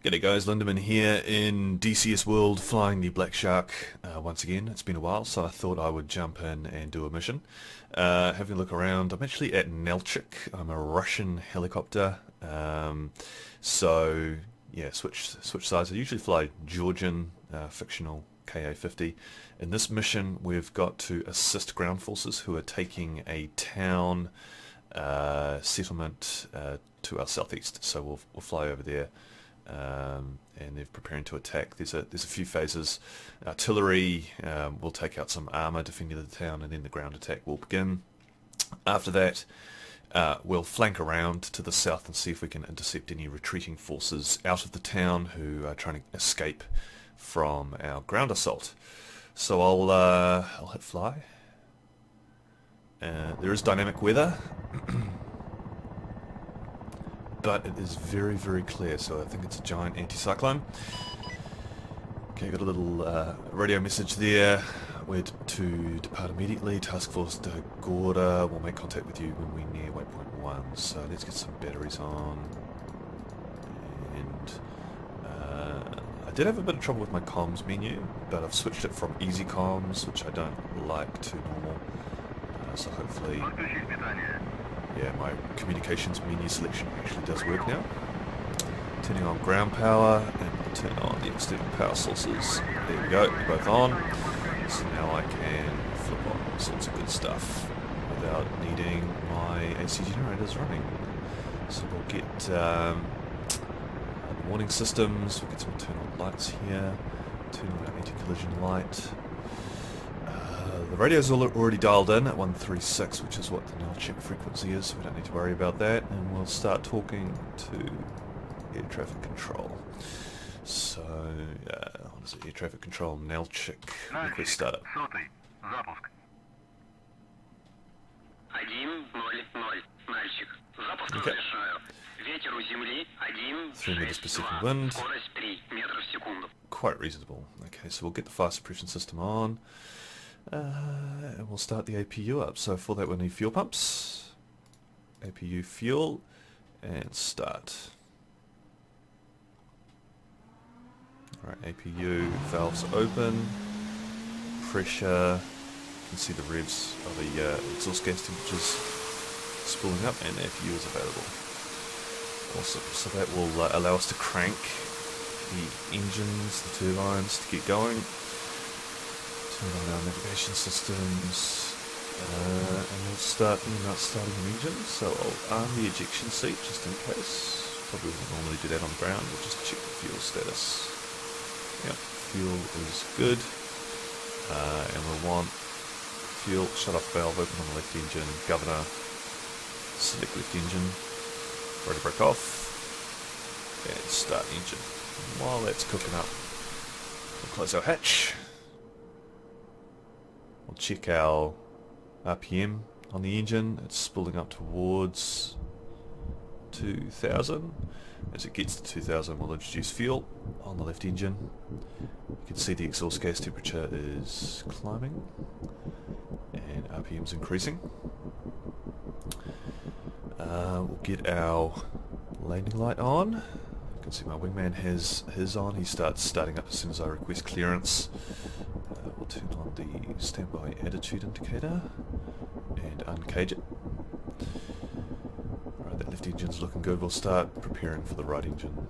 G'day guys, Lindemann here in DCS World flying the Black Shark once again. It's been a while, so I thought I would jump in and do a mission. Having a look around, I'm actually at Nalchik. I'm a Russian helicopter. So yeah, switch sides. I usually fly Georgian fictional KA-50. In this mission we've got to assist ground forces who are taking a town settlement to our southeast. So we'll fly over there. And they're preparing to attack. There's a few phases. Artillery will take out some armour defending the town, and then the ground attack will begin. After that, we'll flank around to the south and see if we can intercept any retreating forces out of the town who are trying to escape from our ground assault. So I'll hit fly. There is dynamic weather. But it is very, very clear, so I think it's a giant anticyclone. Okay, got a little radio message there. We're to depart immediately. Task Force Digora will make contact with you when we're near waypoint 1. So let's get some batteries on. And I did have a bit of trouble with my comms menu, but I've switched it from easy comms, which I don't like, to normal. So hopefully... yeah, my communications menu selection actually does work now. Turning on ground power and turn on the external power sources. There we go, they're both on. So now I can flip on all sorts of good stuff without needing my AC generators running. So we'll get the warning systems, we'll get some internal lights here, turn on our anti-collision light. The radio's already dialed in at 136, which is what the Nalchik frequency is, so we don't need to worry about that, and we'll start talking to air traffic control. So, what is it? Air traffic control, Nalchik, request startup. Okay. 3 meters per second wind. Quite reasonable. Okay, so we'll get the fire suppression system on. And we'll start the APU up. So for that we need fuel pumps, APU fuel, and start. Alright, APU valves open, pressure, you can see the revs of the exhaust gas temperatures spooling up, and APU is available. Awesome, so that will allow us to crank the engines, the turbines to get going. Turn on our navigation systems, and we'll start starting an engine. So I'll arm the ejection seat just in case. Probably wouldn't normally do that on the ground. We'll just check the fuel status. Yep, fuel is good. And we'll want fuel shut-off valve open on the left engine, governor, select left engine, ready to break off, and start engine. And while that's cooking up, we'll close our hatch. We'll check our RPM on the engine. It's spooling up towards 2000. As it gets to 2000, we'll introduce fuel on the left engine. You can see the exhaust gas temperature is climbing and RPM's increasing. We'll get our landing light on. You can see my wingman has his on. He starts starting up as soon as I request clearance. We'll turn on the standby attitude indicator and uncage it. Alright, that left engine's looking good. We'll start preparing for the right engine.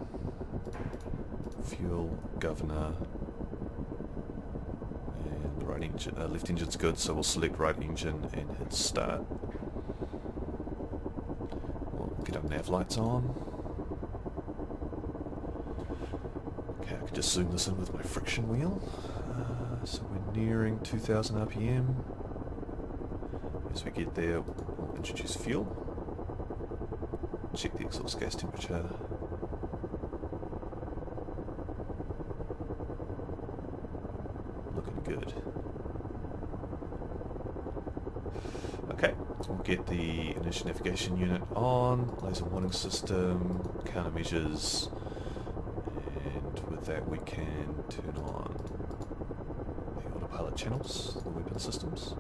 Fuel, governor, and the right engine, left engine's good, so we'll select right engine and hit start. We'll get our nav lights on. Okay, I can just zoom this in with my friction wheel. So we're nearing 2000 RPM. As we get there, we'll introduce fuel. Check the exhaust gas temperature. Looking good. Okay, so we'll get the inertial navigation unit on, laser warning system, countermeasures, and with that we can turn on autopilot channels, the weapon systems.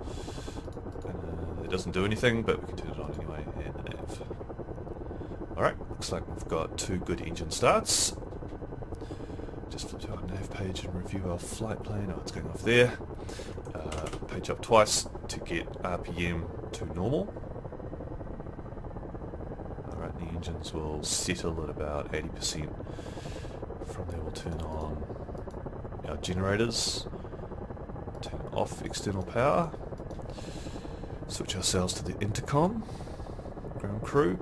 It doesn't do anything, but we can turn it on anyway, and the nav. Alright, looks like we've got 2 good engine starts. just flip to our nav page and review our flight plane. Oh, it's going off there. Page up twice to get RPM to normal. Alright, the engines will settle at about 80%. From there we'll turn on our generators, turn off external power, switch ourselves to the intercom, ground crew,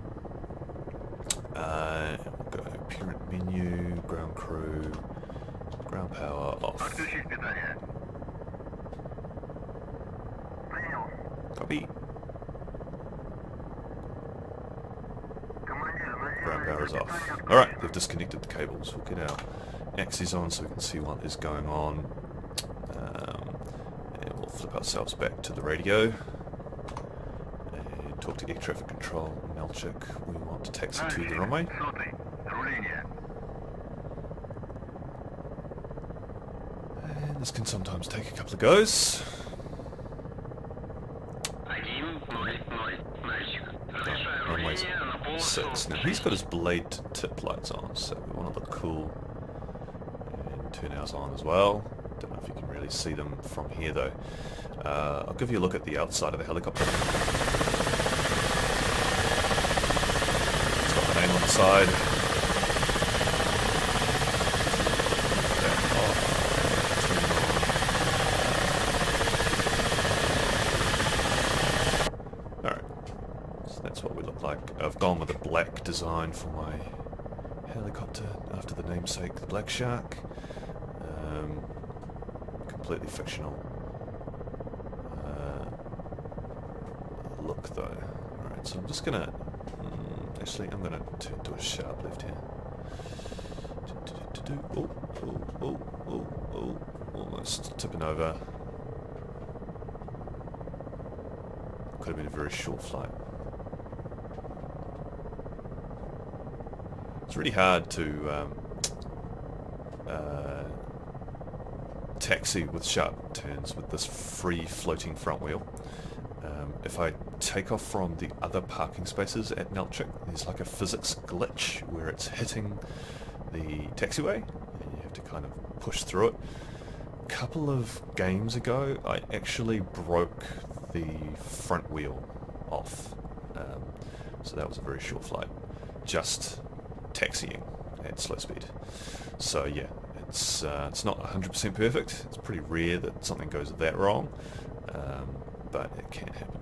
we'll go parent menu, ground crew, ground power off. Copy. Ground power is off. Alright, they've disconnected the cables. We'll get our axes on so we can see what is going on. And we'll flip ourselves back to the radio and talk to air traffic control. Nalchik, we want to taxi to the runway. And this can sometimes take a couple of goes. Runway's 6. Now he's got his blade tip lights on, so we want to look cool. And turn ours on as well. Don't know if you can really see them from here though. I'll give you a look at the outside of the helicopter. It's got the name on the side. That's what we look like. I've gone with a black design for my helicopter after the namesake, the Black Shark. Completely fictional look though. Alright, so I'm just gonna... actually, I'm gonna turn to a sharp left here. Oh, almost tipping over. Could have been a very short flight. It's really hard to taxi with sharp turns with this free floating front wheel. If I take off from the other parking spaces at Nalchik, there's like a physics glitch where it's hitting the taxiway and you have to kind of push through it. A couple of games ago I actually broke the front wheel off, so that was a very short flight, just taxiing at slow speed. So yeah, it's not 100% perfect. It's pretty rare that something goes that wrong, but it can happen.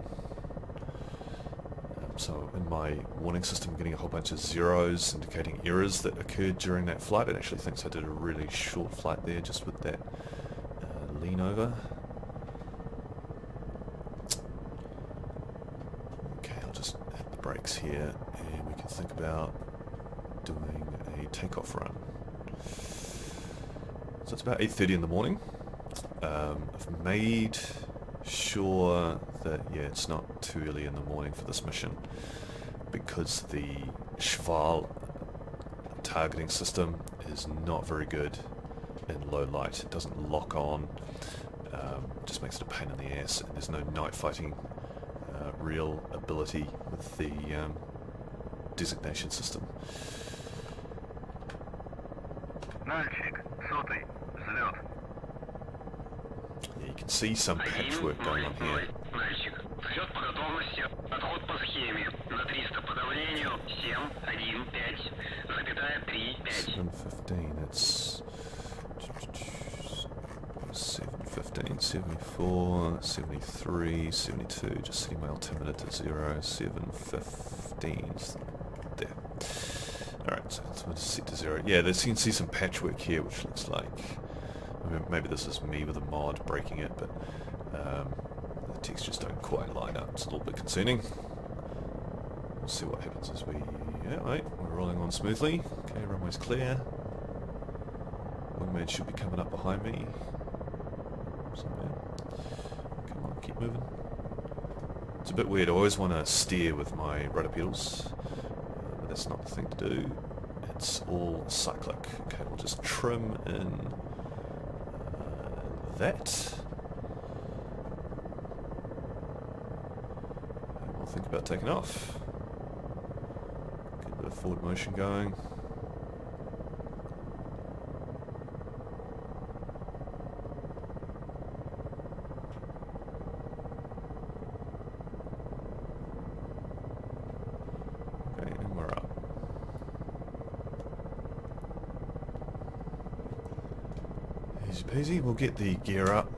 So in my warning system, I'm getting a whole bunch of zeros indicating errors that occurred during that flight. It actually thinks I did a really short flight there just with that lean over. Okay, I'll just hit the brakes here and we can think about doing a takeoff run. So it's about 8:30 in the morning. I've made sure that, yeah, it's not too early in the morning for this mission because the Schwal targeting system is not very good in low light. It doesn't lock on, just makes it a pain in the ass, and there's no night fighting real ability with the designation system. Nalchik, сотый, взлет. Yeah, you can see some patchwork going on here. Нальчик, взлет по готовности, отход по схеме, на 300 по давлению, 7.1.5,35. 7:15, it's 7:15, 74, 73, 72, just setting my altimeter to 0, 7:15, there. Alright, so let's set to 0. Yeah, you can see some patchwork here, which looks like... I mean, maybe this is me with a mod breaking it, but the textures don't quite line up. It's a little bit concerning. We'll see what happens as we... Yeah, right, we're rolling on smoothly. Okay, runway's clear. Wingman should be coming up behind me. Somewhere. Come on, keep moving. It's a bit weird. I always want to steer with my rudder pedals. But that's not the thing to do. It's all cyclic. Okay, we'll just trim in that. And we'll think about taking off. Get a bit of forward motion going. Easy peasy. We'll get the gear up.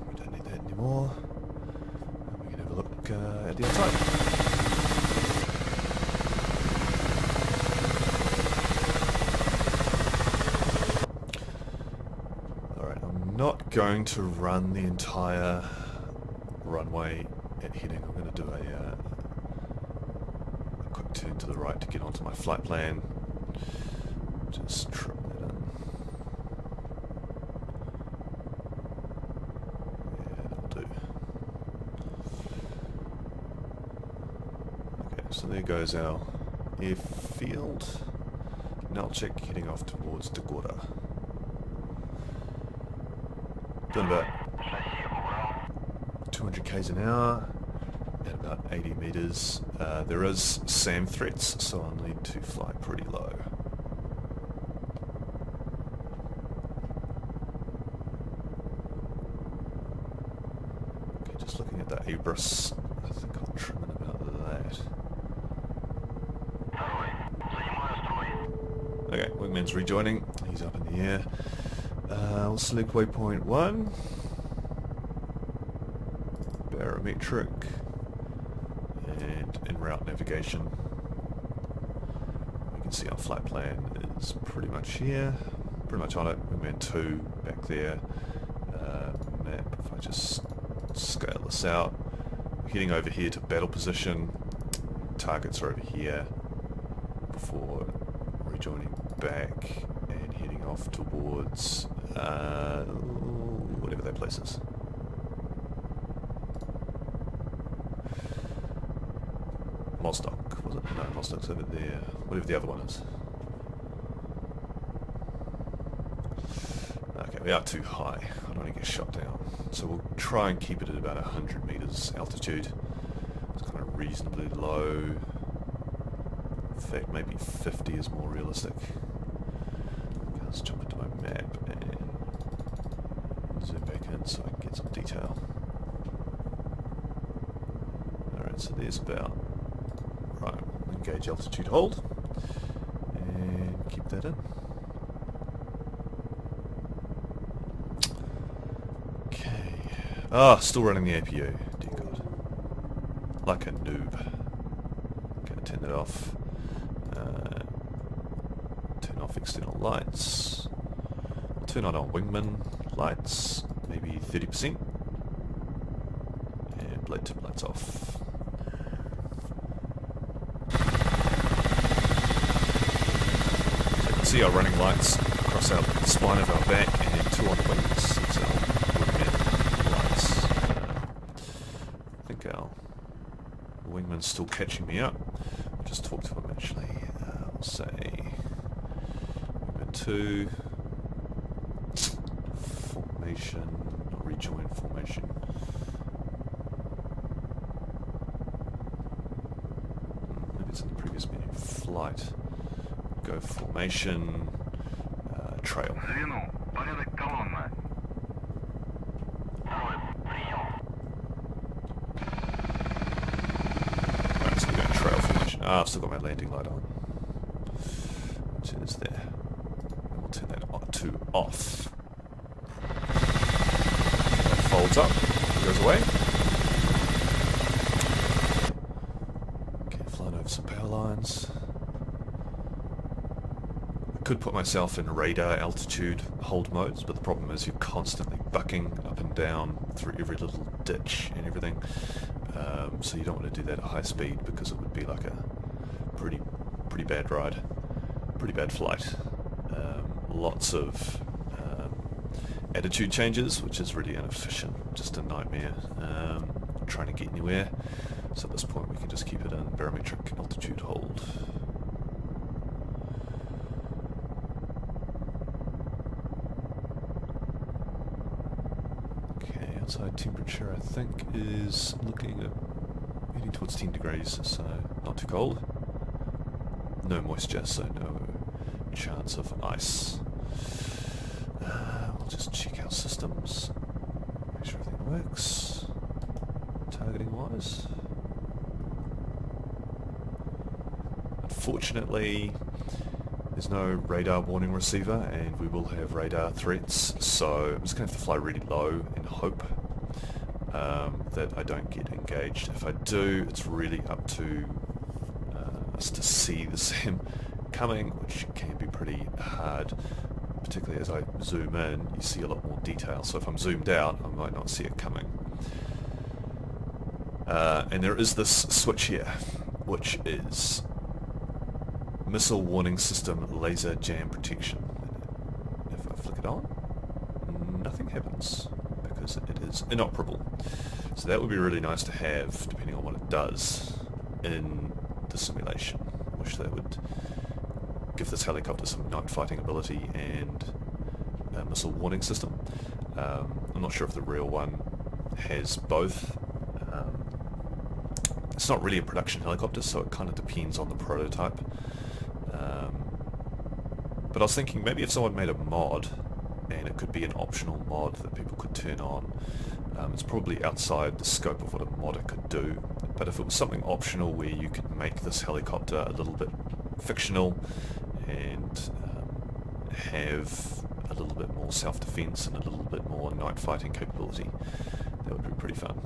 We don't need that anymore. And we can have a look at the outside. Alright, I'm not going to run the entire runway at heading. I'm going to do a quick turn to the right to get onto my flight plan. Just trim that in. Yeah, that'll do. Okay, so there goes our airfield. Nalchik heading off towards Digora. Doing about 200 k's an hour at about 80 meters. There is SAM threats, so I'll need to fly pretty low. Okay, just looking at the Abris, I think I'll trim in about that. Okay, wingman's rejoining. He's up in the air. We'll select waypoint 1. Barometric. And en route navigation. We can see our flight plan is pretty much here. Pretty much on it. Wingman 2 back there. Map, if I just scale this out. We're heading over here to battle position. Targets are over here. Before rejoining back and heading off towards whatever that place is. Mostock, was it? No, Mostock's over there. Whatever the other one is. Okay, we are too high. I don't want to get shot down. So we'll try and keep it at about 100 meters altitude. It's kind of reasonably low. In fact, maybe 50 is more realistic. Okay, let's jump into my map and zoom back in so I can get some detail. Alright, so there's about... Right, engage altitude hold and keep that in. Okay. Ah, still running the APU. Dear God. Like a noob. Okay, turn that off. Turn off external lights. Turn on our wingman lights, maybe 30%. And blade tip lights off. See our running lights across our spine of our back, and then 2 on the wings. That's our wingman lights. I think our wingman's still catching me up. I'll just talk to him actually. I'll say wingman 2, formation, rejoin formation. Maybe it's in the previous menu. Flight. Go formation, trail. Звено, порядок колонна. Right, so we're going trail formation. Ah, I've still got my landing light on. Turn this there. And we'll turn that to off. That folds up, goes away. Okay, flying over some power lines. Could put myself in radar altitude hold modes, but the problem is you're constantly bucking up and down through every little ditch and everything, so you don't want to do that at high speed because it would be like a pretty bad ride, pretty bad flight. Lots of attitude changes, which is really inefficient, just a nightmare trying to get anywhere. So at this point we can just keep it in barometric altitude hold. Outside temperature I think is looking at heading towards 10 degrees, so not too cold. No moisture, so no chance of ice. We'll just check our systems, make sure everything works, targeting wise. Unfortunately, There's no radar warning receiver, and we will have radar threats, so I'm just going to have to fly really low and hope that I don't get engaged. If I do, it's really up to us to see the SAM coming, which can be pretty hard, particularly as I zoom in. You see a lot more detail, so if I'm zoomed out, I might not see it coming. And there is this switch here, which is Missile Warning System Laser Jam Protection. If I flick it on, nothing happens because it is inoperable. So that would be really nice to have, depending on what it does in the simulation, which that would give this helicopter some night fighting ability and a missile warning system. I'm not sure if the real one has both. It's not really a production helicopter, so it kind of depends on the prototype. But I was thinking maybe if someone made a mod, and it could be an optional mod that people could turn on. It's probably outside the scope of what a modder could do, but if it was something optional where you could make this helicopter a little bit fictional and have a little bit more self-defense and a little bit more night fighting capability, that would be pretty fun.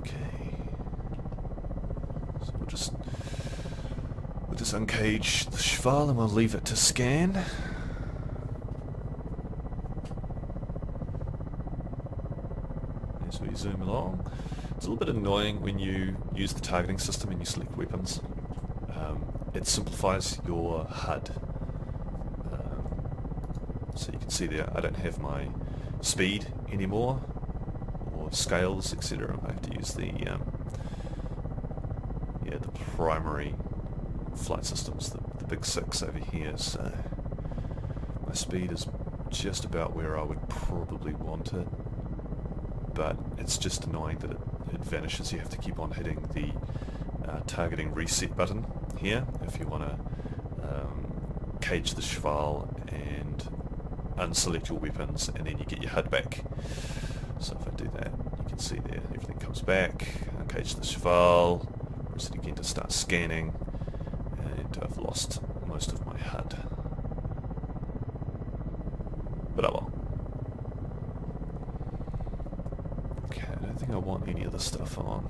Okay, so we'll just uncage the Cheval and we'll leave it to scan. As we zoom along, it's a little bit annoying when you use the targeting system and you select weapons. It simplifies your HUD. So you can see there, I don't have my speed anymore, or scales, etc. I have to use the primary flight systems, the big six over here. So my speed is just about where I would probably want it, but it's just annoying that it vanishes. You have to keep on hitting the targeting reset button here if you want to cage the Cheval and unselect your weapons, and then you get your HUD back. So if I do that, you can see there everything comes back. Uncage the Cheval, reset again to start scanning, and I've lost most of my HUD. But oh well. Okay, I don't think I want any of this stuff on.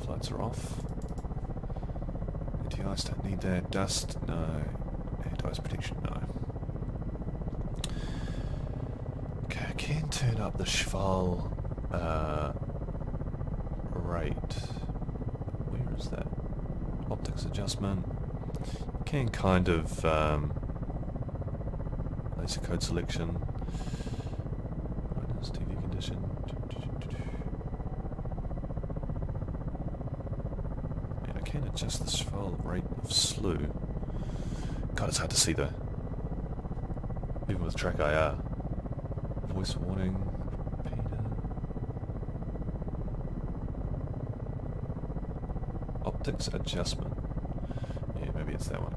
Lights are off. Anti-ice, don't need that. Dust, no. Anti-ice protection, no. Okay, I can turn up the Cheval rate. Where is that? Optics adjustment. You can kind of laser code selection. Minus TV condition. Can adjust the Cheval rate of slew. God, it's hard to see though. Even with track IR. Voice warning. Repeater. Optics adjustment. Yeah, maybe it's that one.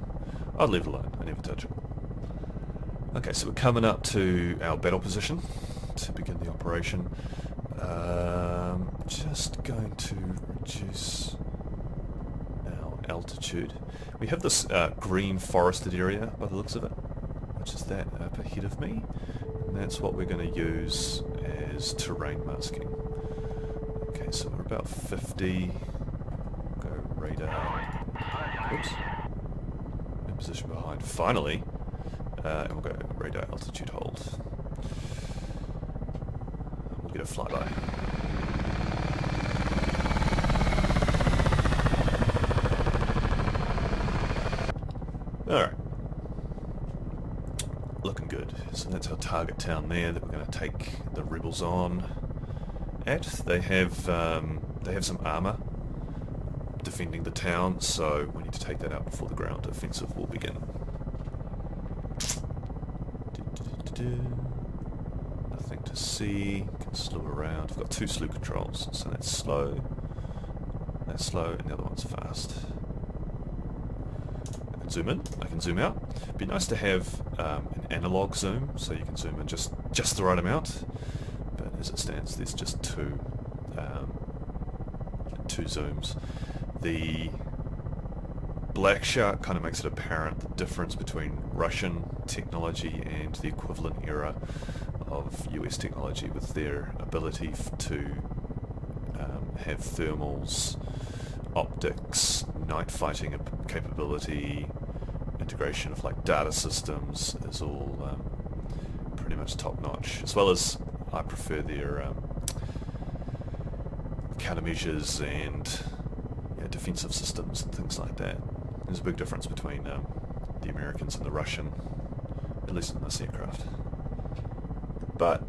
I'll leave it alone. I never touch it. Okay, so we're coming up to our battle position to begin the operation. Just going to reduce altitude. We have this green forested area by the looks of it, which is that up ahead of me, and that's what we're going to use as terrain masking. Okay, so we're about 50. Go radar. Oops. In position behind. Finally, and we'll go radar altitude hold. We'll get a flyby. Alright. Looking good. So that's our target town there that we're going to take the rebels on at. They have some armour defending the town, so we need to take that out before the ground offensive will begin. Nothing to see. Can slew around. We've got 2 slew controls, so that's slow, and the other one's fast. Zoom in, I can zoom out. It'd be nice to have an analog zoom, so you can zoom in just the right amount, but as it stands there's just two zooms. The Black Shark kind of makes it apparent the difference between Russian technology and the equivalent era of US technology, with their ability to have thermals, optics, night fighting capability, integration of like data systems is all pretty much top notch. As well as I prefer their countermeasures and defensive systems and things like that. There's a big difference between the Americans and the Russian, at least in this aircraft. But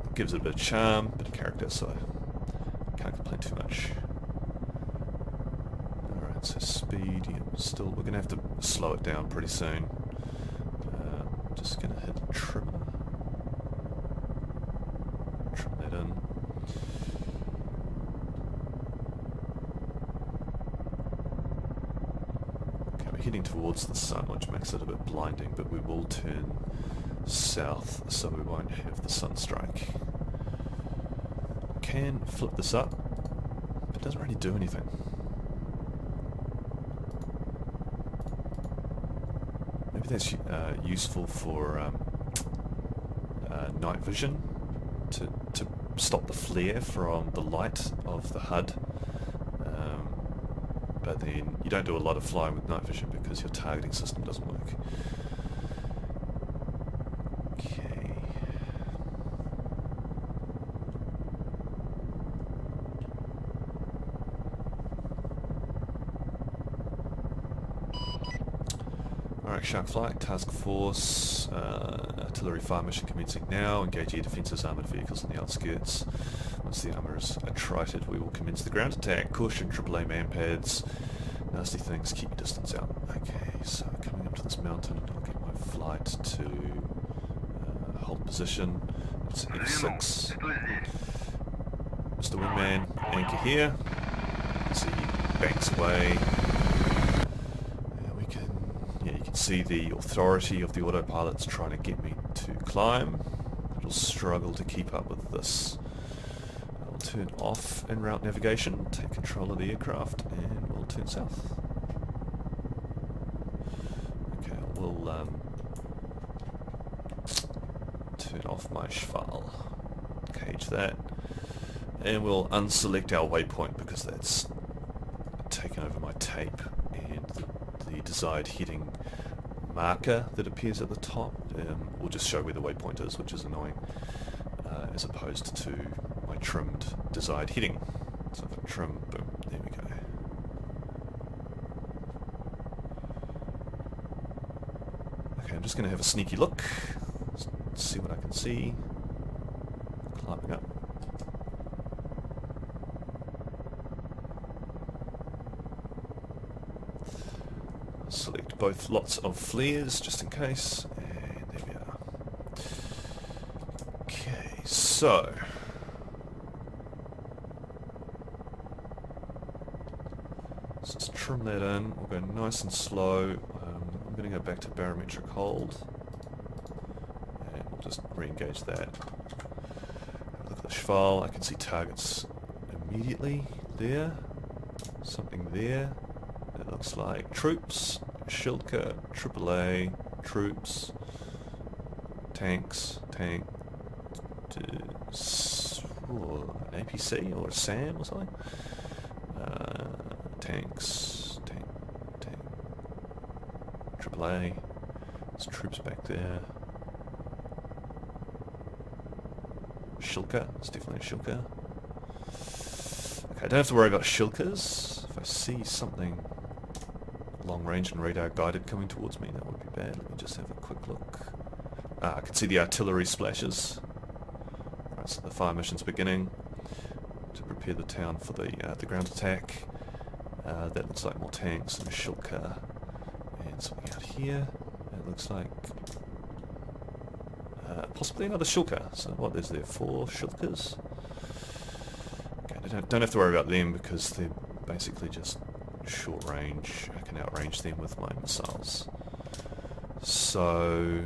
it gives it a bit of charm, a bit of character, so I can't complain too much. Alright, so speed, yeah, still, we're going to have to slow it down pretty soon. Just going to hit trimmer. Trim that in. Heading towards the sun, which makes it a bit blinding, but we will turn south so we won't have the sun strike. Can flip this up, but it doesn't really do anything. Maybe that's useful for night vision, to stop the flare from the light of the HUD. But then you don't do a lot of flying with night vision because your targeting system doesn't work. Okay. Alright, Shark Flight, Task Force, artillery fire mission commencing now. Engage air defences, armoured vehicles on the outskirts. Once the armour is attrited, we will commence the ground attack. Caution, AAA man pads. Nasty things, keep your distance out. Okay, so coming up to this mountain, I'll get my flight to hold position. It's F6. Mr. Wingman, anchor here. You can see he banks away. You can see the authority of the autopilot's trying to get me to climb. It'll struggle to keep up with this. I'll turn off en route navigation, take control of the aircraft, and we'll turn south. Okay, we'll turn off my Schwal. Cage that. And we'll unselect our waypoint because that's taken over my tape, and the desired heading marker that appears at the top will just show where the waypoint is, which is annoying, as opposed to my trimmed desired heading. So if I trim, boom, there we go. Okay, I'm just going to have a sneaky look, see what I can see. Climbing up. Select both lots of flares just in case, and there we are. Okay, so let's just trim that in. We'll go nice and slow. I'm going to go back to barometric hold, and we'll just re-engage that. Have a look at the Schwal. I can see targets immediately there. Something there. It looks like troops, Shilka, AAA, troops, tanks, tank, an APC or a SAM or something. Tanks, tank, AAA. There's troops back there. Shilka, it's definitely a Shilka. Okay, I don't have to worry about Shilkas. If I see something long range and radar guided coming towards me, that would be bad. Let me just have a quick look. I can see the artillery splashes. Right, so the fire mission's beginning to prepare the town for the ground attack. That looks like more tanks and a Shilka, and something out here. That looks like possibly another Shilka. So what is there? 4 Shilkas. Okay, don't have to worry about them because they're basically just short range. I can outrange them with my missiles. So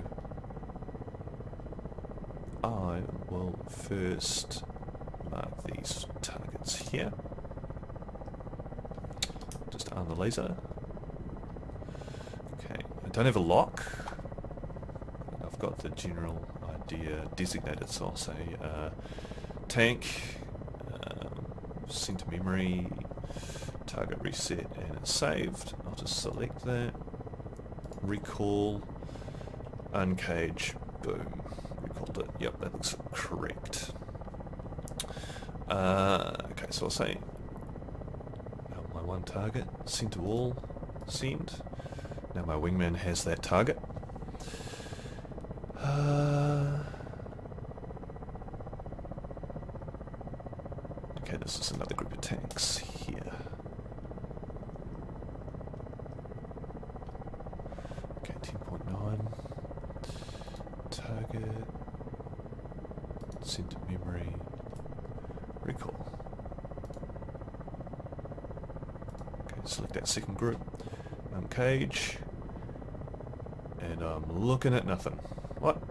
I will first mark these targets here. the laser. Okay, I don't have a lock. I've got the general idea designated, so I'll say tank, center memory, target reset, and it's saved. I'll just select that. Recall, uncage, boom. Recalled it. Yep, that looks correct. Okay, so I'll say my one target, center wall, send. Now my wingman has that target. Okay, this is another group of tanks here. Okay, 10.9. Target. Center memory. Recall. Okay, select that second group. Cage. And I'm looking at nothing. What?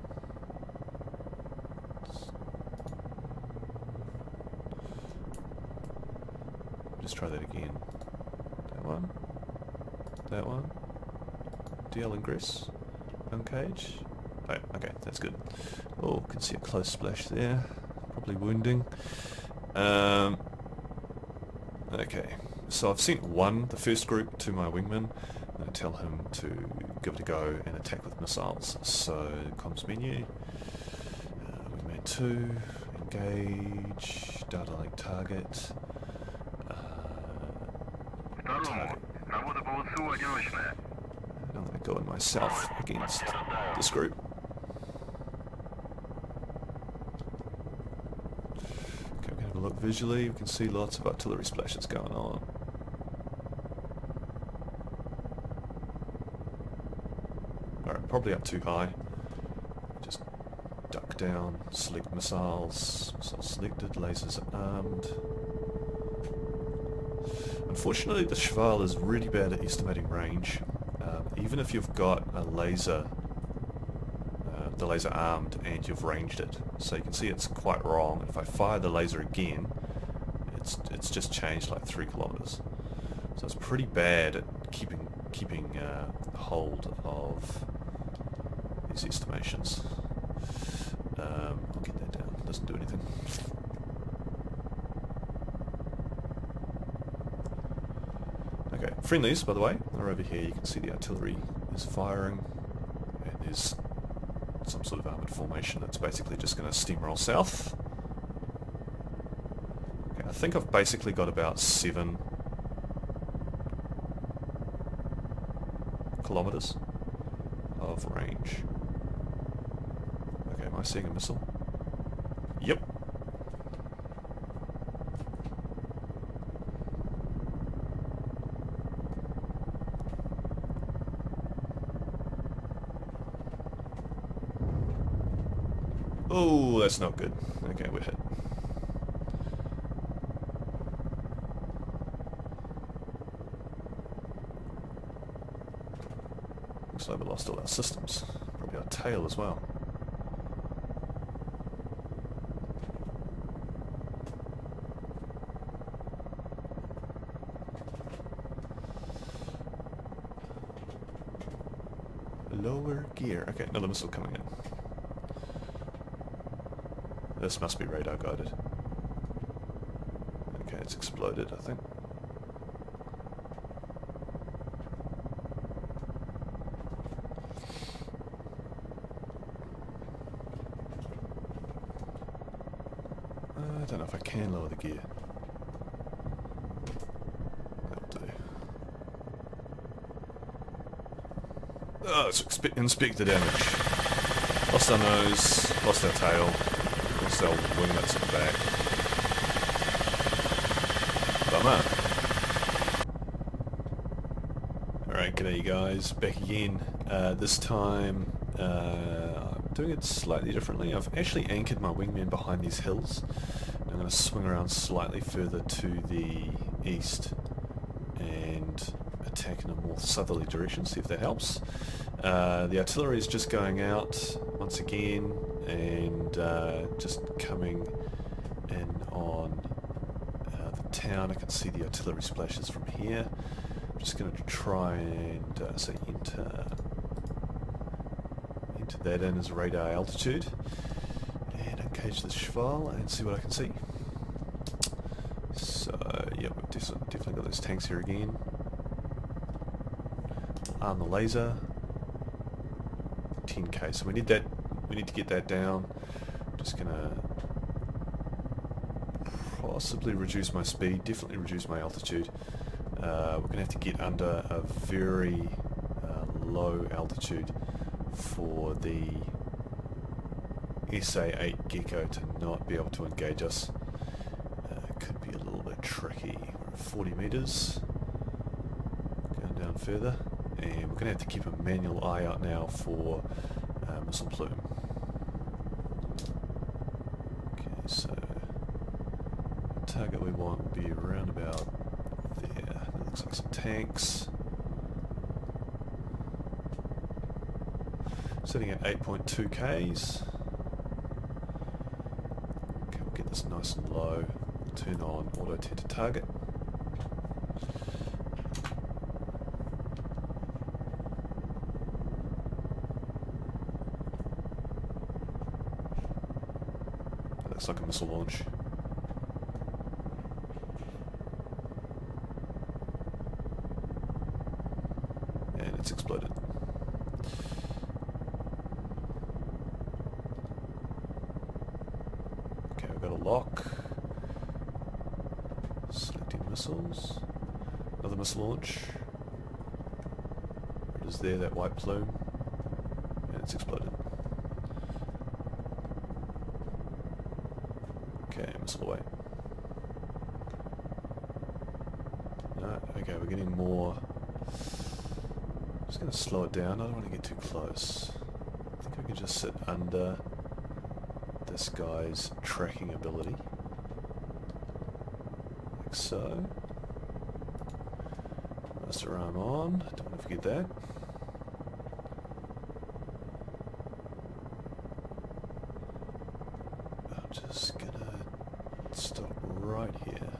Just try that again. That one. That one. DL ingress. Uncage. Oh, okay, that's good. Oh, can see a close splash there. Probably wounding. Okay, so I've sent the first group to my wingman. I'm going to tell him to give it a go and attack with missiles. So, comms menu. Wingman 2. Engage. Data link target. Target. I'm going to go in myself against this group. Okay, we can have a look visually. We can see lots of artillery splashes going on. Alright, probably up too high. Just duck down, select missiles. Missiles selected, lasers armed. Unfortunately, the Cheval is really bad at estimating range. Even if you've got a laser, the laser armed, and you've ranged it. So you can see it's quite wrong. If I fire the laser again, it's just changed like 3 kilometers. So it's pretty bad at keeping hold of these estimations. I'll get that down. It doesn't do anything. Okay, friendlies, by the way, are over here. You can see the artillery is firing, and there's some sort of armoured formation that's basically just going to steamroll south. Okay, I think I've basically got about 7 kilometers of range. Okay, am I seeing a missile? Yep. Oh, that's not good. Okay, we're hit. Looks like we lost all our systems. Probably our tail as well. Lower gear. Okay, another missile coming in. This must be radar guided. Okay, it's exploded, I think. I don't know if I can lower the gear. That'll do. Oh, let's inspect the damage. Lost our nose, lost our tail. Lost our winglets at the back. Bummer. Alright, g'day you guys, back again. This time I'm doing it slightly differently. I've actually anchored my wingman behind these hills. And I'm going to swing around slightly further to the east and attack in a more southerly direction, see if that helps. The artillery is just going out once again and just coming in on the town. I can see the artillery splashes from here. I'm just going to try and say enter that in as radar altitude, and engage the cheval and see what I can see. So yeah, we've definitely got those tanks here again. Arm the laser. 10k. So we need that. We need to get that down. Just gonna possibly reduce my speed. Definitely reduce my altitude. We're gonna have to get under a very low altitude for the SA-8 Gecko to not be able to engage us. Could be a little bit tricky. We're at 40 meters. Going down further. And we're going to have to keep a manual eye out now for missile plume. Okay, so the target we want will be around about there. That looks like some tanks. Sitting at 8.2 Ks. Okay, we'll get this nice and low. Turn on auto tend to target. Looks like a missile launch. And it's exploded. Okay, we've got a lock. Selecting missiles. Another missile launch. It is there, that white plume. And it's exploded. Okay, missile away. No, okay, we're getting more. I'm just going to slow it down. I don't want to get too close. I think I can just sit under this guy's tracking ability. Like so. Master arm on. Don't want to forget that. I'm just going to stop right here.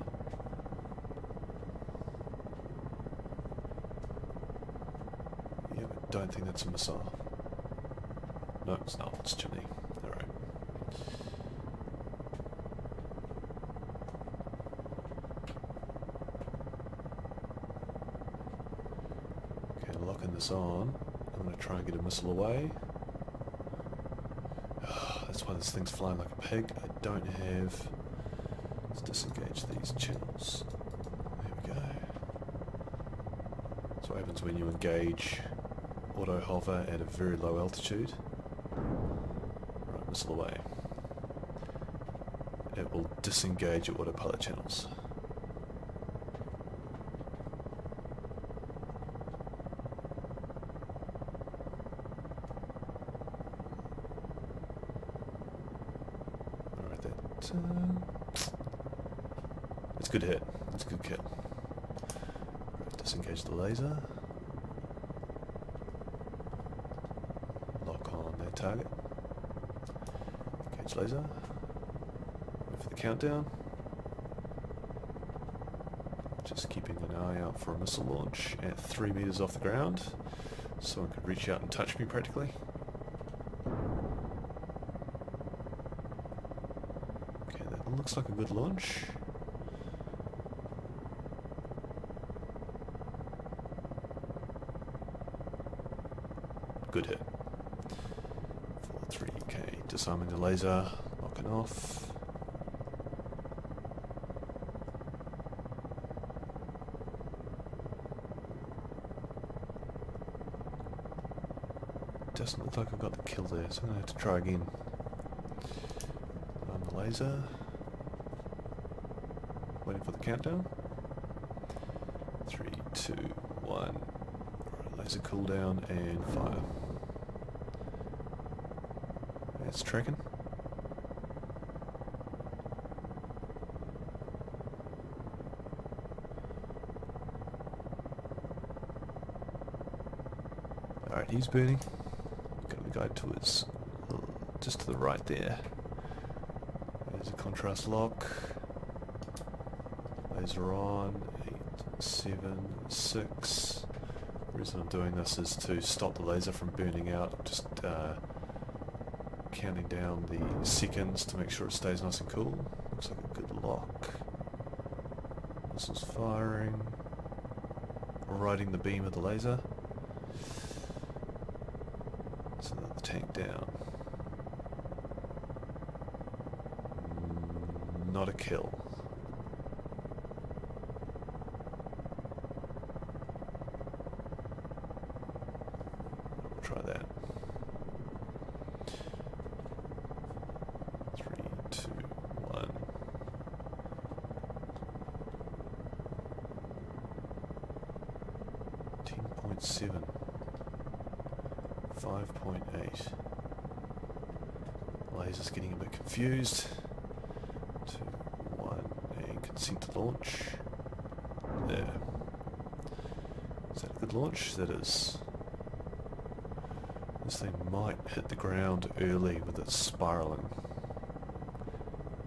Yeah, but don't think that's a missile. No, it's not. It's chimney. Alright. Okay, locking this on. I'm going to try and get a missile away. That's why this thing's flying like a pig. I don't have... Let's disengage these channels. There we go. That's what happens when you engage auto hover at a very low altitude. Right, missile away. It will disengage your autopilot channels. Alright, that... it's a good hit. It's a good kill. Right, disengage the laser. Lock on that target. Engage laser. Wait for the countdown. Just keeping an eye out for a missile launch at 3 meters off the ground. Someone could reach out and touch me practically. Okay, that looks like a good launch. Good hit. 4-3K. Disarming the laser. Locking off. Doesn't look like I've got the kill there, so I'm going to have to try again. Arm the laser. Waiting for the countdown. 3, 2, 1. Right, laser cooldown and fire. It's tracking. Alright, he's burning. Got the guy towards just to the right there. There's a contrast lock. Laser on. 7, 6. The reason I'm doing this is to stop the laser from burning out. Just counting down the seconds to make sure it stays nice and cool. Looks like a good lock. Missile's firing. Riding the beam of the laser. So the tank down. Not a kill. We'll try that. 3, 2, 1. .7. 5.8. Laser's getting a bit confused. 2, 1, and consent to launch. There. Is that a good launch? That is. This thing might hit the ground early with its spiraling.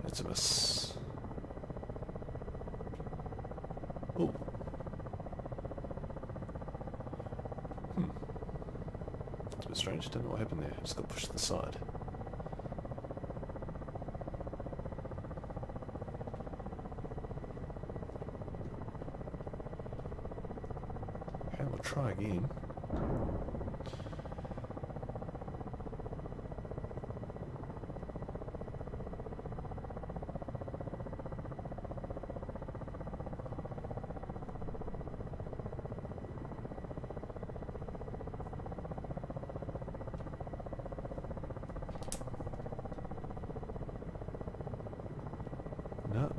It's a miss. Oh. It's a bit strange. Don't know what happened there. Just got pushed to the side. Okay, we'll try again.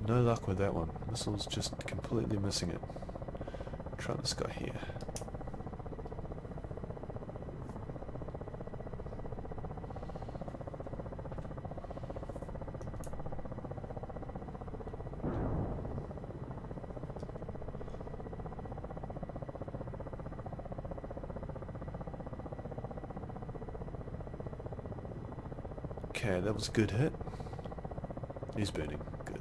No luck with that one. Missile's just completely missing it. Try this guy here. Okay, that was a good hit. He's burning. Good.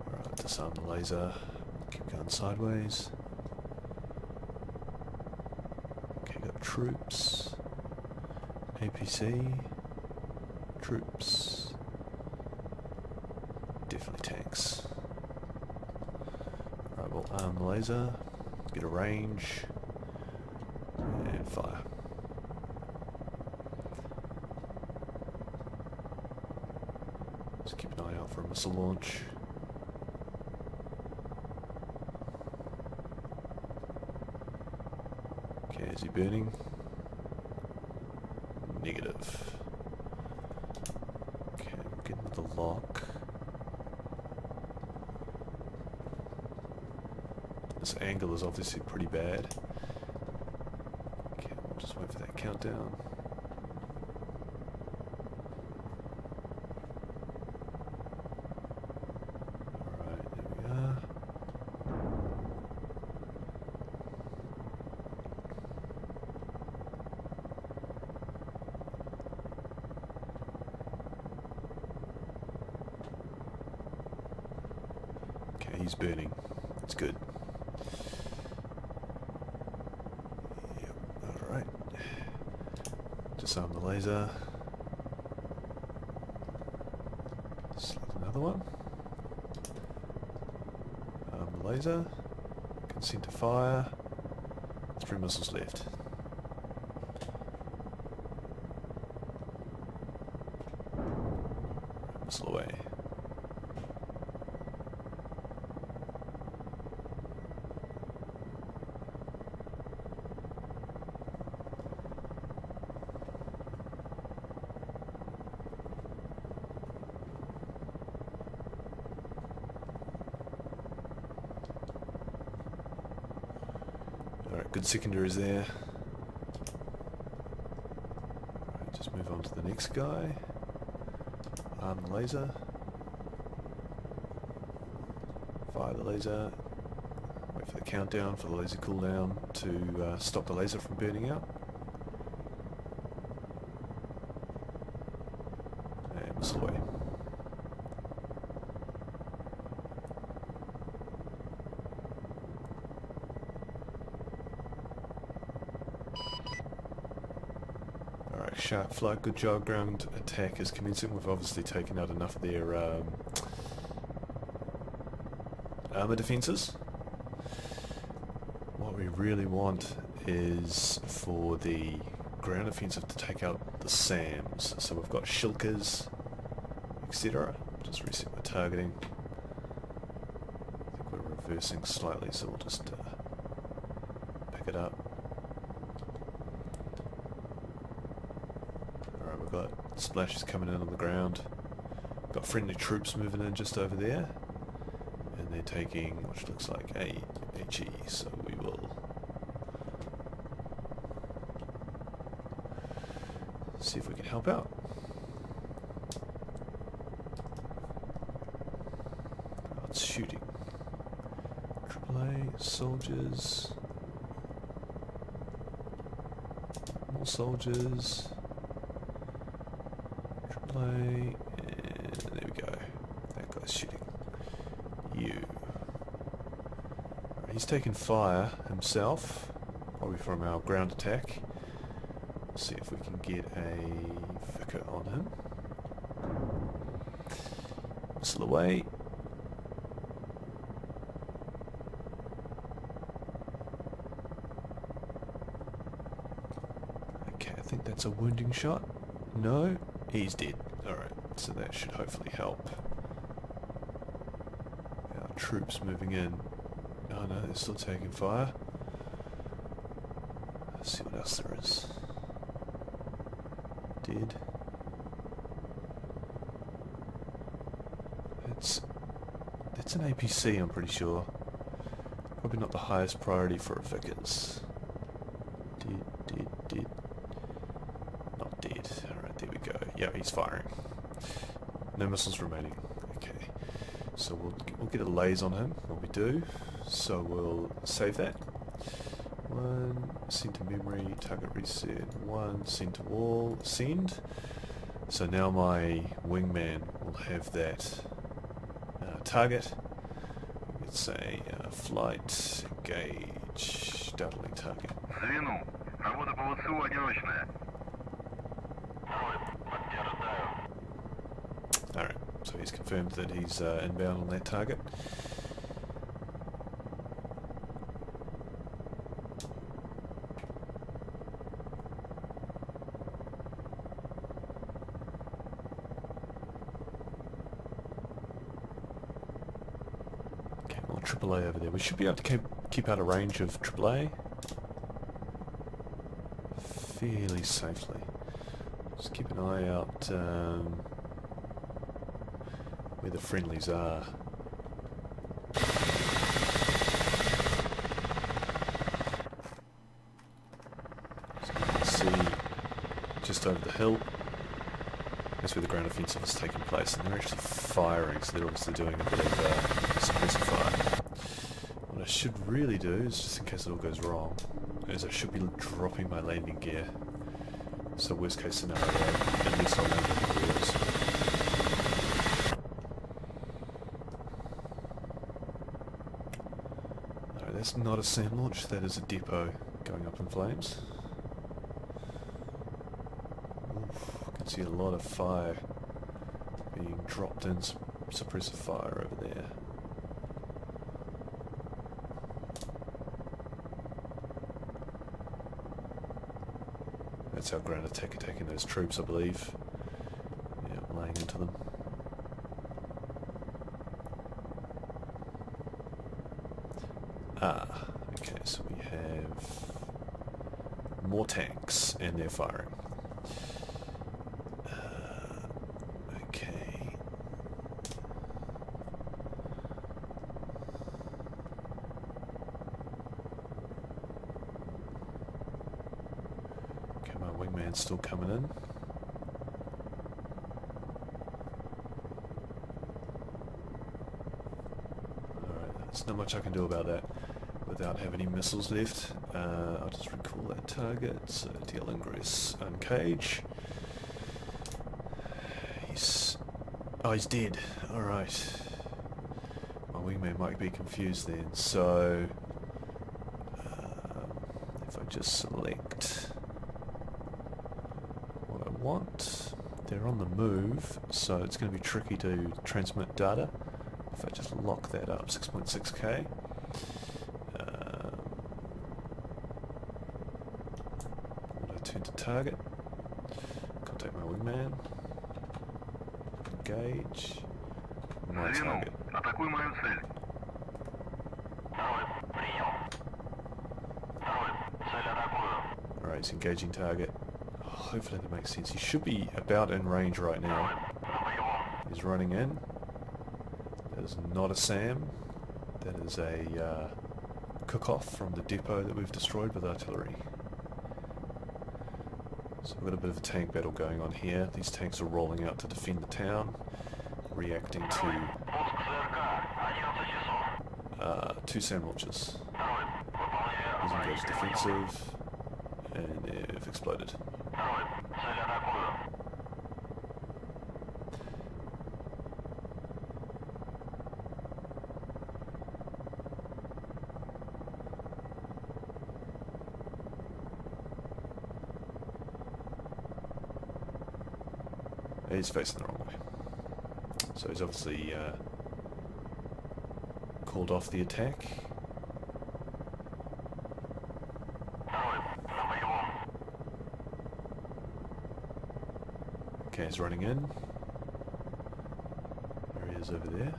Alright, disarm the laser. Keep going sideways. Okay, got troops. APC. Troops. Definitely tanks. Alright, we'll arm the laser. Get a range. And fire. Just keep an eye out for a missile launch. Okay, is he burning? Negative. Okay, we'll get into the lock. This angle is obviously pretty bad. Okay, we'll just wait for that countdown. He's burning. It's good. Yep, alright. Disarm the laser. Select another one. Arm the laser. Consent to fire. 3 missiles left. Missile away. Alright, good secondaries there. Alright, just move on to the next guy. Arm the laser. Fire the laser. Wait for the countdown for the laser cooldown to stop the laser from burning out. And missile away. shark flight. Good job. Ground attack is commencing. We've obviously taken out enough of their armor defenses. What we really want is for the ground offensive to take out the SAMs. So we've got shilkers, etc. Just reset my targeting. I think we're reversing slightly, so we'll just pick it up. Alright, we've got splashes coming in on the ground. Got friendly troops moving in just over there. And they're taking, which looks like a HE, so we will see if we can help out. Oh, it's shooting. AAA, soldiers. More soldiers. AAA, and there we go. That guy's shooting. You. Right, he's taken fire himself, probably from our ground attack. See if we can get a vicar on him. Missile away. Okay, I think that's a wounding shot. No, he's dead. Alright, so that should hopefully help. Our troops moving in. Oh no, they're still taking fire. Let's see what else there is. Dead. That's an APC, I'm pretty sure. Probably not the highest priority for a Vickers. Dead. Not dead. Alright, there we go. Yeah, he's firing. No missiles remaining. Okay. So we'll get a laze on him when we do. So we'll save that. 1, send to memory, target reset, 1, send to wall, send. So now my wingman will have that target. Let's say flight, engage, doubling target. Звену. Работа по ВСУ одиночная. Alright, so he's confirmed that he's inbound on that target. AAA over there. We should be able to keep out of range of AAA fairly safely. Just keep an eye out where the friendlies are. So you can see just over the hill, that's where the ground offensive is taking place, and they're actually firing, so they're obviously doing a bit of suppressive fire. What I should really do, is just in case it all goes wrong, is I should be dropping my landing gear. So worst case scenario, at least I'll land on the wheels. No, that's not a SAM launch, that is a depot going up in flames. Oof, I can see a lot of fire being dropped in, suppressive fire over there. That's our ground attack attacking those troops, I believe. Yeah, laying into them. Ah, okay, so we have more tanks and they're firing. Okay. Okay, my wingman's still coming in. Alright, there's not much I can do about that without having any missiles left. I'll just recall that target. So deal ingress, uncage. He's dead. Alright. My wingman might be confused then. So if I just select one want. They're on the move, so it's going to be tricky to transmit data. If I just lock that up, 6.6k. Auto turn to target. Contact my wingman. Engage. My target. Атакуй мою цель. Второй, прием. Второй, цель атакую. Alright, he's engaging target. Hopefully that makes sense. He should be about in range right now. He's running in. That is not a SAM. That is a cook-off from the depot that we've destroyed with artillery. So we've got a bit of a tank battle going on here. These tanks are rolling out to defend the town, reacting to 2 SAM launches. He's engaged defensive, and they've exploded. He's facing the wrong way. So he's obviously called off the attack. Okay, he's running in. There he is over there.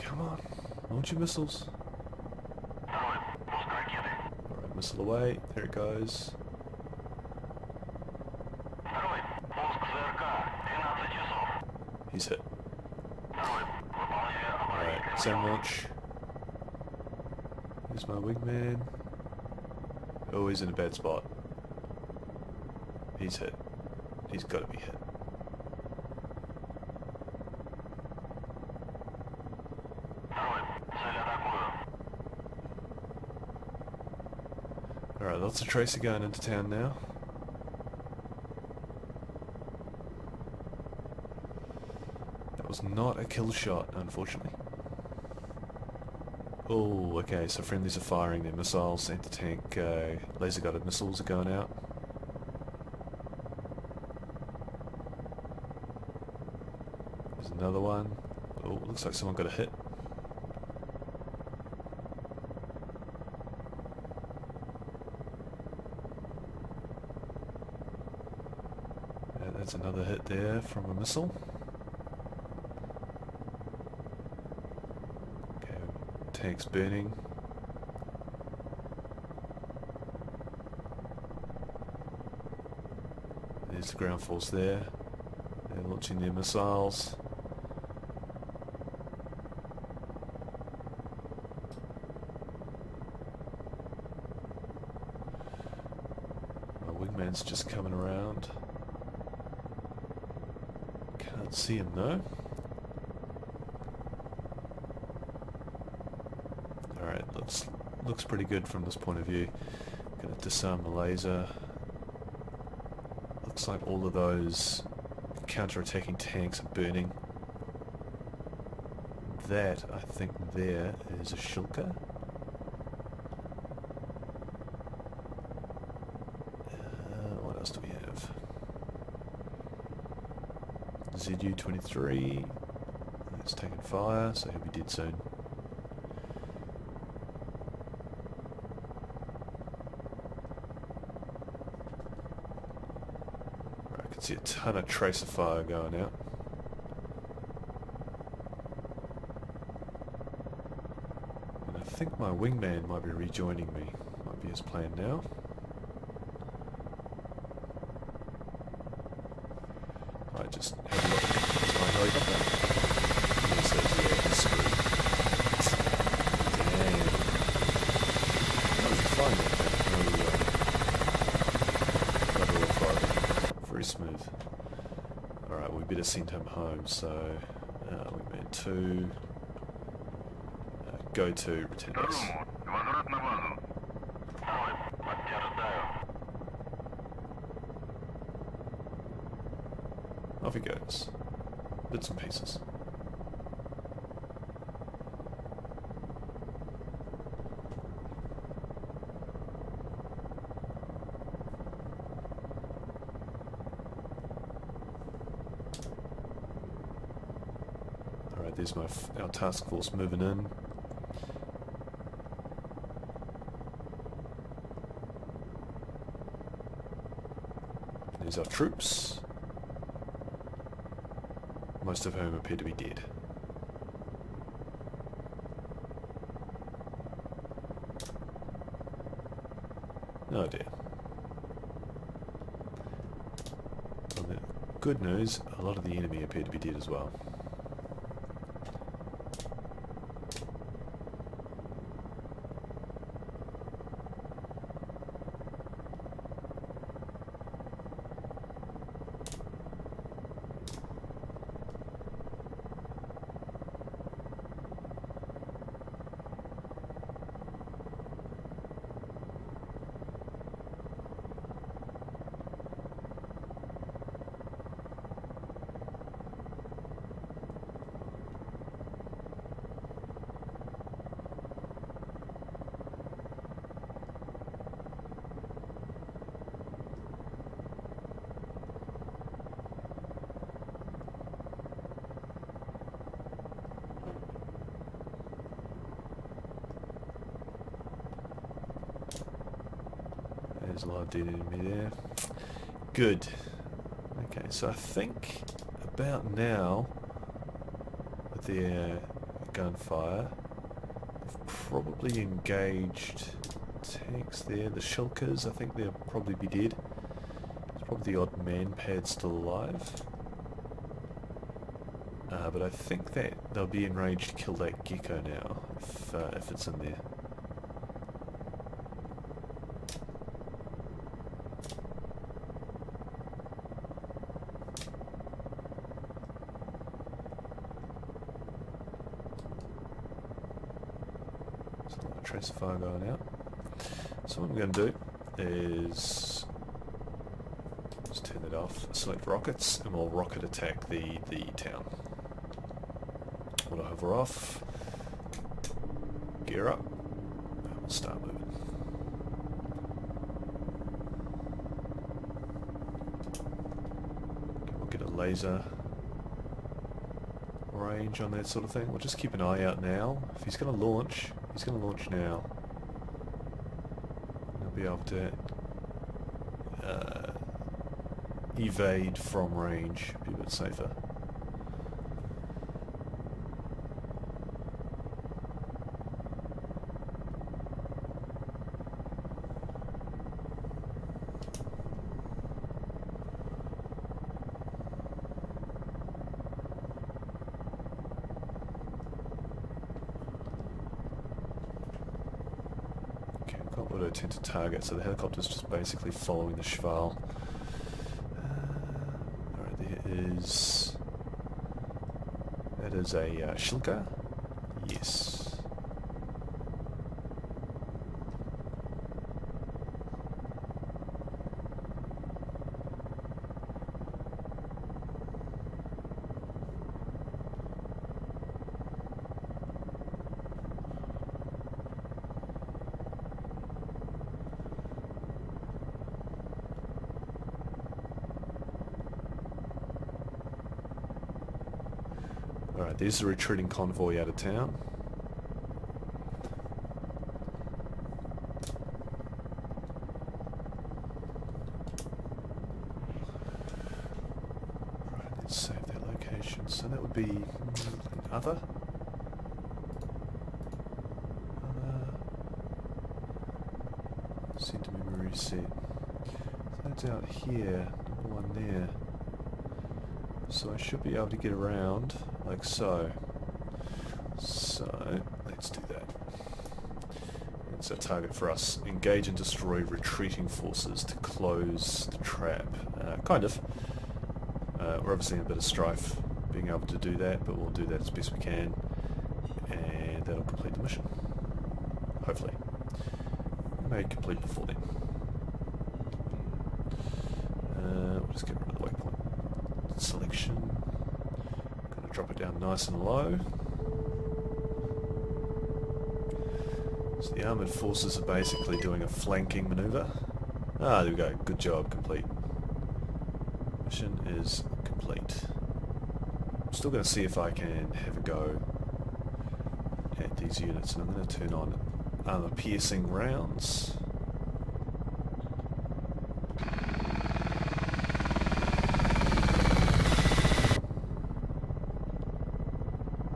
Come on, launch your missiles. Alright, missile away, there it goes. He's hit. Alright, SAM launch. Here's my wingman. Oh, he's in a bad spot. He's hit. He's got to be hit. Alright, lots of tracer going into town now. That was not a kill shot, unfortunately. Oh, okay, so friendlies are firing their missiles, anti-tank laser-guided missiles are going out. There's another one. Oh, looks like someone got a hit. That's another hit there from a missile. Okay, tank's burning. There's the ground force there. They're launching their missiles. My wingman's just coming around. Can't see him though. Alright, looks pretty good from this point of view. Gonna disarm the laser. Looks like all of those counter-attacking tanks are burning. That, I think there is a Shilka. What else do we have? ZU-23. It's taking fire, so he'll be dead soon. I can see a ton of tracer fire going out. And I think my wingman might be rejoining me. Might be his plan now. I just have a look at my helicopter. And it says, yeah, it's screwed. Damn. That was fine, I think. No, very smooth. Alright, we better send him home, so we made 2. go to return base. Второму. Возврат на базу. Подтверждаю. Off he goes. Bits and pieces. Alright, there's our task force moving in. There's our troops, most of whom appear to be dead. Oh dear. Well, the good news, a lot of the enemy appear to be dead as well. There's a lot of dead enemy there. Good. Okay, so I think about now, with their gunfire, they've probably engaged tanks there. The shulkers, I think they'll probably be dead. There's probably the odd man-pad still alive. But I think that they'll be in range to kill that gecko now, if it's in there. Tracer fire going out. So what I'm going to do is just turn it off, select rockets, and we'll rocket attack the town. Auto hover off, gear up, and we'll start moving. Okay, we'll get a laser range on that sort of thing. We'll just keep an eye out now. If he's going to launch, he's going to launch now. He'll be able to evade from range, be a bit safer. Auto tend to target, so the helicopter's just basically following the Shval. Alright, that is a Shilka? Yes. Alright, there's a retreating convoy out of town. Alright, let's save that location. So that would be other. Send to memory reset. So that's out here, number one there. So I should be able to get around like so. So let's do that. It's a target for us. Engage and destroy retreating forces to close the trap. Kind of. We're obviously in a bit of strife being able to do that, but we'll do that as best we can. And and that'll complete the mission. Hopefully. It may complete before then. We'll just get rid of the waypoint selection. Gonna drop it down nice and low. So the armoured forces are basically doing a flanking manoeuvre. Ah, there we go. Good job, complete. Mission is complete. I'm still going to see if I can have a go at these units, and I'm going to turn on armour piercing rounds.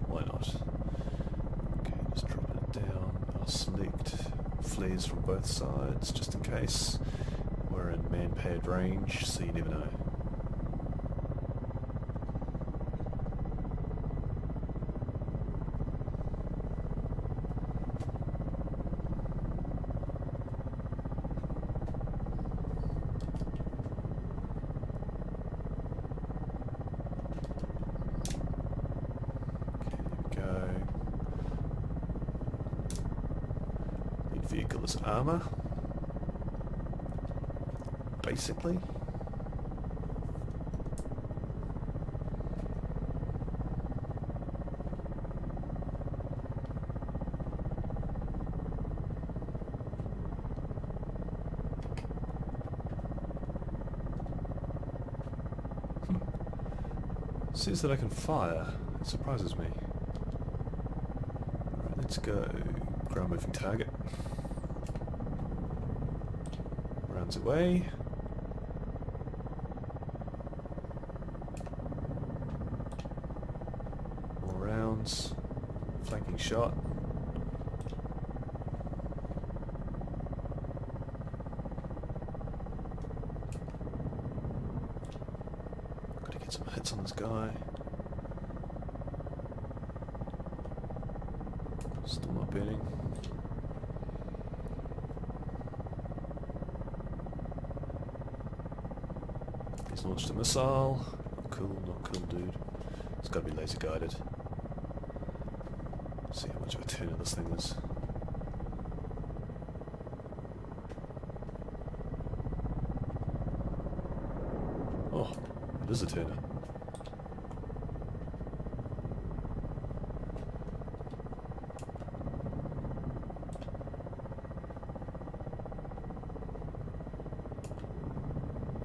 Why not? Okay, just dropping it down. I'll select flares from both sides, just in case we're in man-pad range, so you never know. Vehicle is armour, basically. Says that I can fire. It surprises me. Alright, let's go. Ground moving target. Rounds away. More rounds. Flanking shot. Gotta get some hits on this guy. Still not burning. He's launched a missile. Not cool, not cool, dude. It's got to be laser guided. See how much of a turner this thing is. Oh, it is a turner.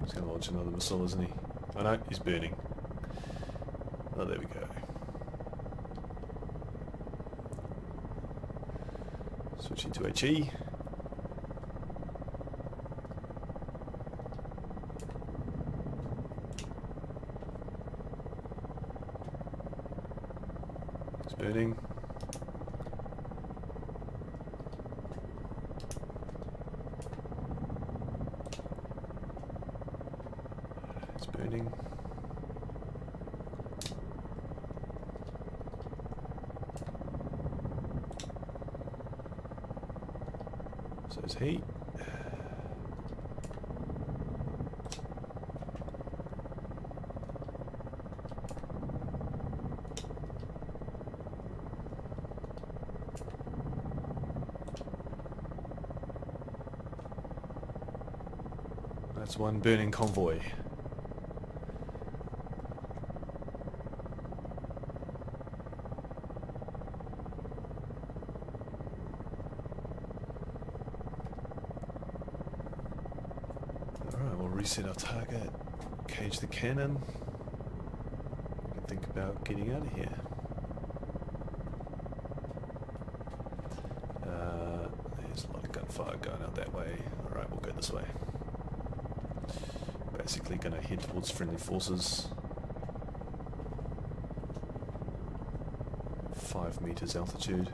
He's going to launch another missile, isn't he? Oh no, he's burning. Oh, there we go. Switching to HE. It's burning. It's burning. So is he. That's one burning convoy. Alright, we'll reset our target, cage the cannon, and think about getting out of here. There's a lot of gunfire going out that way. Alright, we'll go this way. Basically going to head towards friendly forces. 5 meters altitude.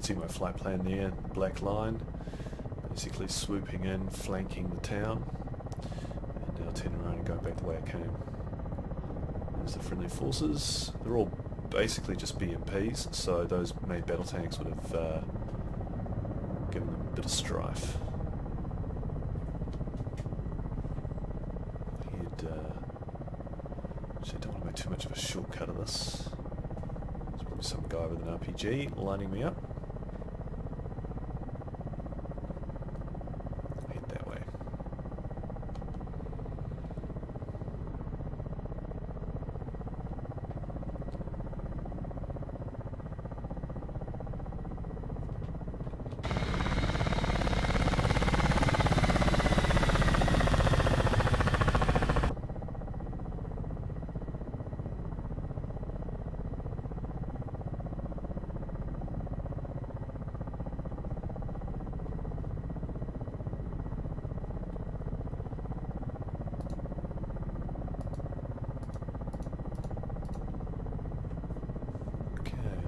see my flight plan there, black line, basically swooping in, flanking the town, and now turning around and going back the way I came. There's the friendly forces. They're all basically just BMPs, so those main battle tanks would have given them a bit of strife. Actually, I don't want to make too much of a shortcut of this. There's probably some guy with an RPG lining me up. Head that way.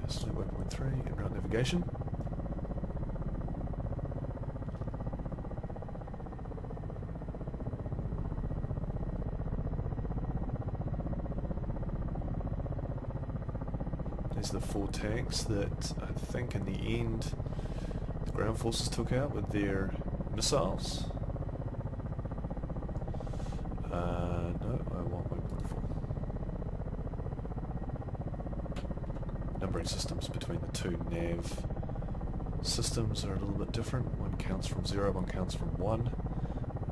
Select waypoint 3, and route navigation. There's the 4 tanks that I think in the end the ground forces took out with their missiles. No, I want waypoint 4. Numbering systems between the two nav systems are a little bit different. One counts from 0, one counts from 1.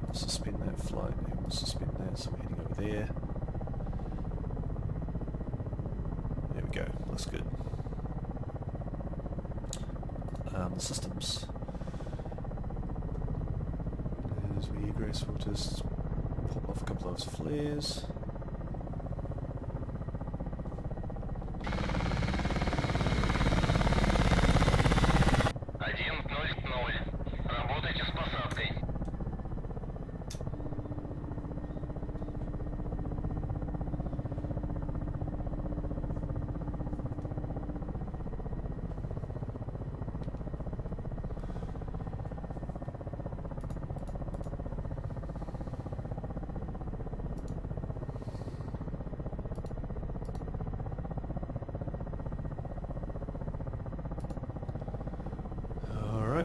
I'll suspend that flight, and we'll suspend that, so we're heading over there. There we go, looks good. The systems. As we egress, we'll just pop off a couple of those flares.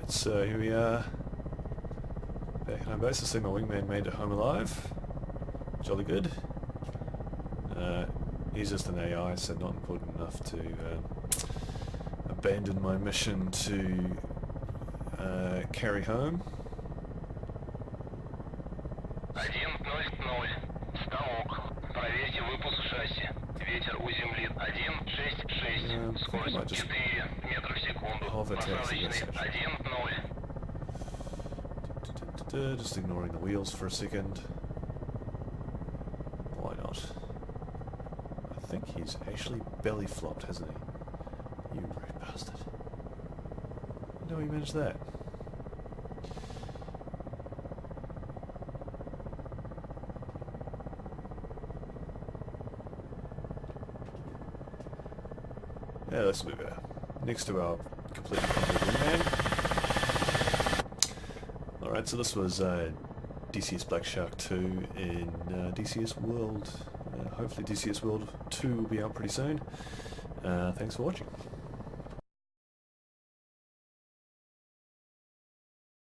So here we are, back at home base. I see my wingman made it home alive. Jolly good. He's just an AI, so not important enough to abandon my mission to carry home. I might just hover taxi this actually. Just ignoring the wheels for a second. Why not? I think he's actually belly flopped, hasn't he? You rude bastard. No, he managed that. Yeah, that's a bit better. Next to our completely crumpled wingman. Alright, so this was DCS Black Shark 2 in DCS World. Hopefully DCS World 2 will be out pretty soon. Thanks for watching.